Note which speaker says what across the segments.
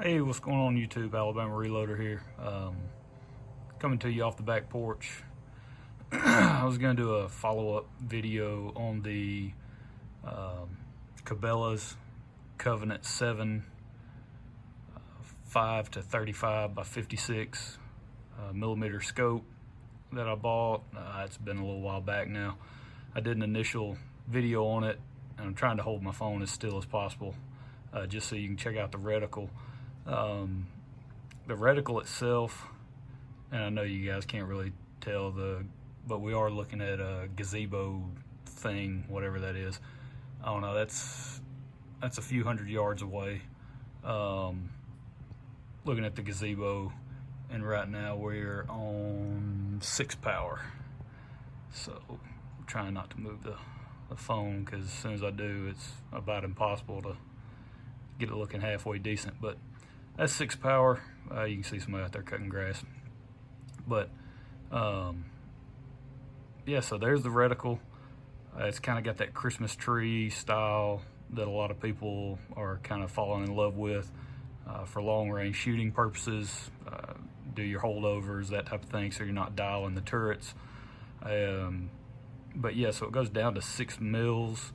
Speaker 1: Hey, what's going on YouTube? Alabama Reloader here. Coming to you off the back porch. I was going to do a follow-up video on the Cabela's Covenant 7 5 to 35 by 56 millimeter scope that I bought. It's been a little while back now. I did an initial video on it, and I'm trying to hold my phone as still as possible just so you can check out the reticle. The reticle itself, and I know you guys can't really tell but we are looking at a gazebo thing, whatever that is. I don't know, that's a few hundred yards away. Looking at the gazebo, and right now we're on 6 power. So I'm trying not to move the phone, because as soon as I do, it's about impossible to get it looking halfway decent. But that's 6 power. You can see somebody out there cutting grass. But yeah, so there's the reticle. It's kind of got that Christmas tree style that a lot of people are kind of falling in love with for long range shooting purposes. Do your holdovers, that type of thing, so you're not dialing the turrets. But yeah, so it goes down to 8 mils,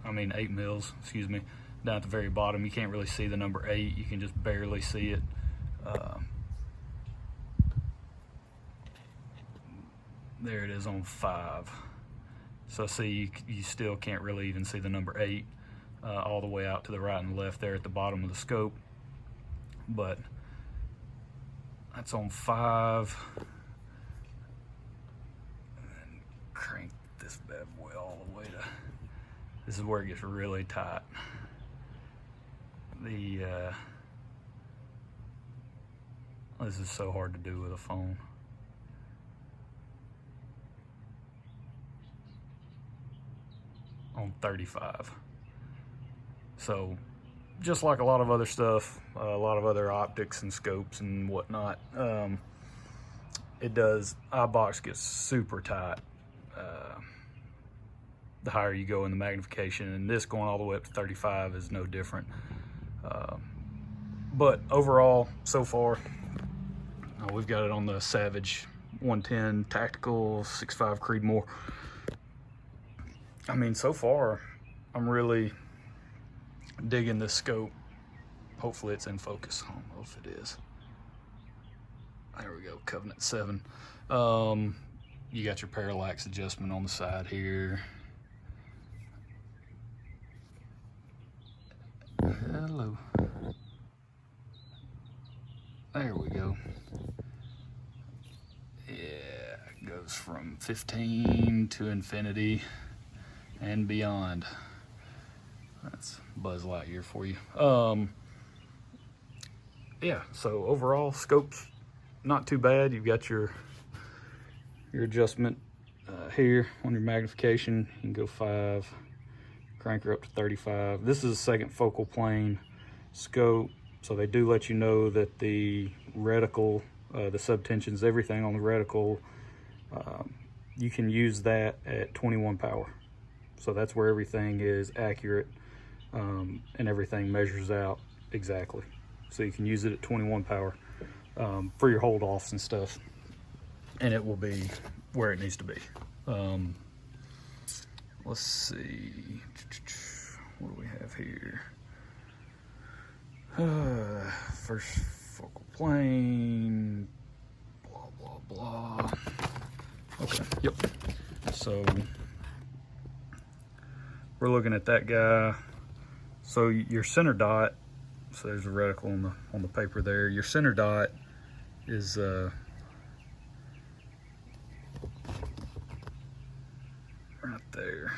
Speaker 1: excuse me, down at the very bottom. You can't really see the number 8, you can just barely see it. There it is on 5. So see, you still can't really even see the number 8 all the way out to the right and left there at the bottom of the scope. But that's on 5. And crank this bad boy all the way to, this is where it gets really tight. This is so hard to do with a phone. On 35. So just like a lot of other stuff, a lot of other optics and scopes and whatnot, it does, eye box gets super tight the higher you go in the magnification, and this going all the way up to 35 is no different. But overall, so far, we've got it on the Savage 110 Tactical 6.5 Creedmoor. I mean, so far, I'm really digging this scope. Hopefully it's in focus. I don't know if it is. There we go, Covenant 7. You got your Parallax Adjustment on the side here. Hello. There we go. Yeah, it goes from 15 to infinity and beyond. That's Buzz Lightyear for you. Yeah, so overall, scope's not too bad. You've got your adjustment here on your magnification. You can go 5, crank her up to 35. This is a second focal plane scope, so they do let you know that the reticle, the subtensions, everything on the reticle, you can use that at 21 power. So that's where everything is accurate, and everything measures out exactly. So you can use it at 21 power for your hold offs and stuff, and it will be where it needs to be. Let's see, what do we have here? First focal plane, blah, blah, blah. Okay, yep. So we're looking at that guy. So your center dot, so there's a reticle on the paper there. Your center dot is right there.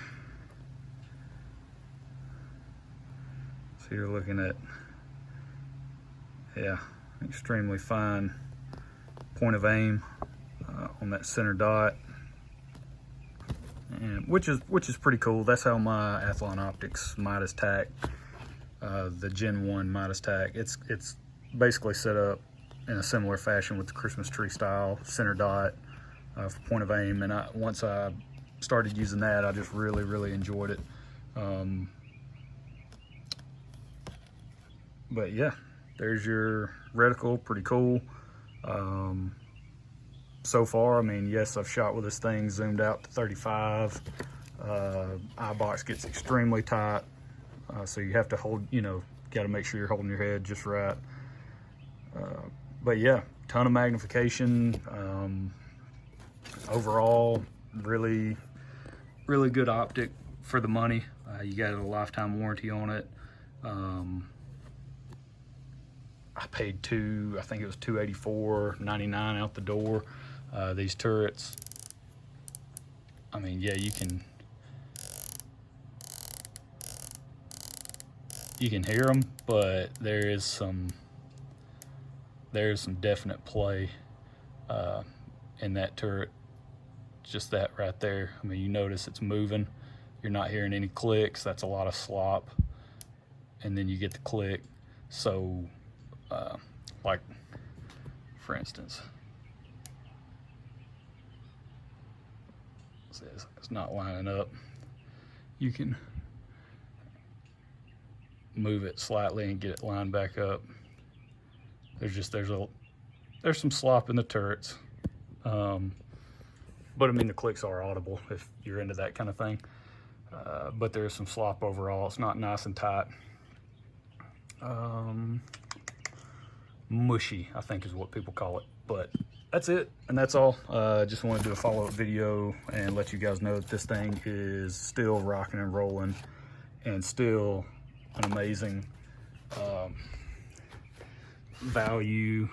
Speaker 1: So you're looking at, yeah, extremely fine point of aim on that center dot. And which is pretty cool. That's how my Athlon Optics Midas Tac, the Gen 1 Midas Tac, it's basically set up in a similar fashion with the Christmas tree style center dot for point of aim. And once I started using that, I just really enjoyed it. But yeah, there's your reticle, pretty cool. So far, I mean, yes, I've shot with this thing zoomed out to 35. Eye box gets extremely tight, so you have to hold, you know, got to make sure you're holding your head just right. But yeah, ton of magnification. Overall, really good optic for the money. You got a lifetime warranty on it. I paid I think it was $284.99 out the door. These turrets, I mean, yeah, you can hear them, but there's some definite play in that turret. Just that right there. I mean, you notice it's moving. You're not hearing any clicks. That's a lot of slop. And then you get the click. So, like, for instance, it's not lining up. You can move it slightly and get it lined back up. There's some slop in the turrets. But I mean, the clicks are audible if you're into that kind of thing. But there's some slop overall. It's not nice and tight. Mushy, I think is what people call it. But that's it, and that's all. Just wanted to do a follow-up video and let you guys know that this thing is still rocking and rolling and still an amazing value,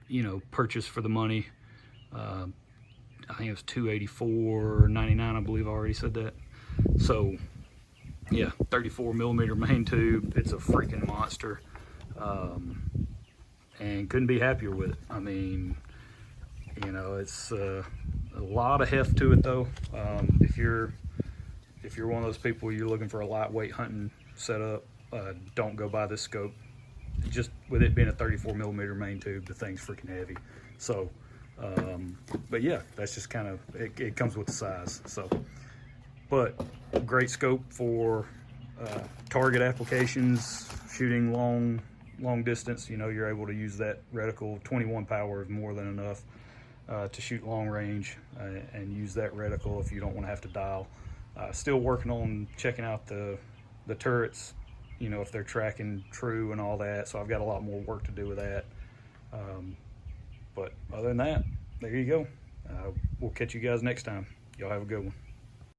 Speaker 1: you know, purchase for the money. I think it was $284.99, I believe I already said that. So yeah, 34mm main tube. It's a freaking monster, and couldn't be happier with it. I mean, you know, it's a lot of heft to it though. If you're one of those people, you're looking for a lightweight hunting setup, don't go buy this scope. Just with it being a 34mm main tube, the thing's freaking heavy. So but yeah, that's just kind of it comes with the size. So, but great scope for target applications, shooting long distance. You know, you're able to use that reticle. 21 power is more than enough to shoot long range, and use that reticle if you don't want to have to dial. Still working on checking out the turrets, you know, if they're tracking true and all that. So I've got a lot more work to do with that. But other than that, there you go. We'll catch you guys next time. Y'all have a good one.